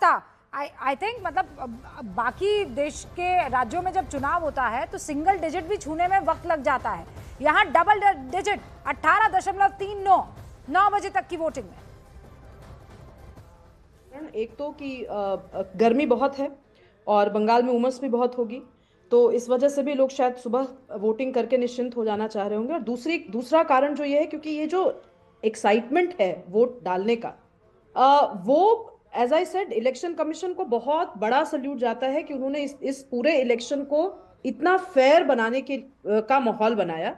था। I think मतलब बाकी देश के राज्यों में जब चुनाव होता है तो सिंगल डिजिट भी छूने में वक्त लग जाता है, यहाँ डबल डिजिट 18.39 9 बजे तक की वोटिंग में। एक तो कि गर्मी बहुत है और बंगाल में उमस भी बहुत होगी, तो इस वजह से भी लोग शायद सुबह वोटिंग करके निश्चिंत हो जाना चाह रहे होंगे। और दूसरा कारण जो ये है, क्योंकि ये जो एक्साइटमेंट है वोट डालने का, वो as I said election commission को बहुत बड़ा सल्यूट जाता है कि उन्होंने इस पूरे इलेक्शन को इतना फेयर बनाने का माहौल बनाया।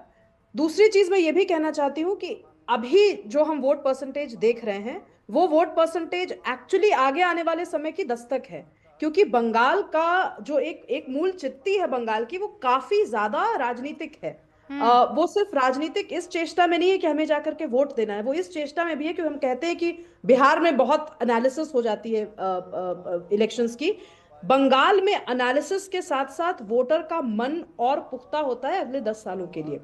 दूसरी चीज मैं ये भी कहना चाहती हूँ कि अभी जो हम वोट परसेंटेज देख रहे हैं, वो वोट परसेंटेज एक्चुअली आगे आने वाले समय की दस्तक है, क्योंकि बंगाल का जो एक एक मूल चित्ती है बंगाल की, वो काफी ज्यादा राजनीतिक है। वो सिर्फ राजनीतिक इस चेष्टा में नहीं है कि हमें जाकर के वोट देना है, वो इस चेष्टा में भी है कि हम कहते हैं कि बिहार में बहुत एनालिसिस हो जाती है इलेक्शंस की, बंगाल में एनालिसिस के साथ साथ वोटर का मन और पुख्ता होता है अगले 10 सालों के लिए।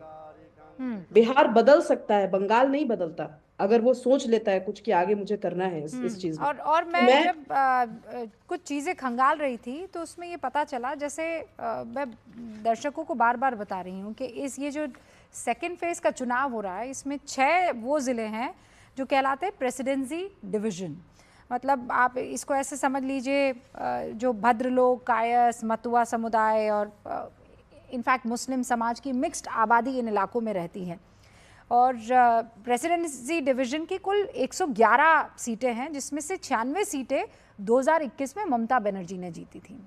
बिहार बदल सकता है, बंगाल नहीं बदलता, अगर वो सोच लेता है कुछ कि आगे मुझे करना है इस चीज में। और तो मैं जब कुछ चीज़ें खंगाल रही थी तो उसमें ये पता चला, जैसे मैं दर्शकों को बार बार बता रही हूँ कि ये जो सेकेंड फेज का चुनाव हो रहा है, इसमें 6 वो ज़िले हैं जो कहलाते हैं प्रेसिडेंसी डिवीज़न। मतलब आप इसको ऐसे समझ लीजिए, जो भद्रलोक, कायस, मतुआ समुदाय और इनफैक्ट मुस्लिम समाज की मिक्स्ड आबादी इन इलाकों में रहती है। और प्रेसिडेंसी डिवीज़न की कुल 111 सीटें हैं, जिसमें से 96 सीटें 2021 में ममता बनर्जी ने जीती थी।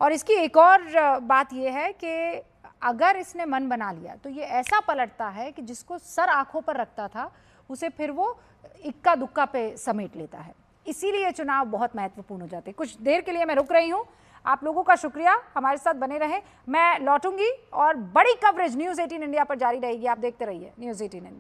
और इसकी एक और बात यह है कि अगर इसने मन बना लिया तो ये ऐसा पलटता है कि जिसको सर आंखों पर रखता था उसे फिर वो इक्का दुक्का पे समेट लेता है। इसीलिए चुनाव बहुत महत्वपूर्ण हो जाते हैं। कुछ देर के लिए मैं रुक रही हूँ, आप लोगों का शुक्रिया, हमारे साथ बने रहें। मैं लौटूंगी और बड़ी कवरेज न्यूज़ 18 इंडिया पर जारी रहेगी। आप देखते रहिए न्यूज़ 18 इंडिया।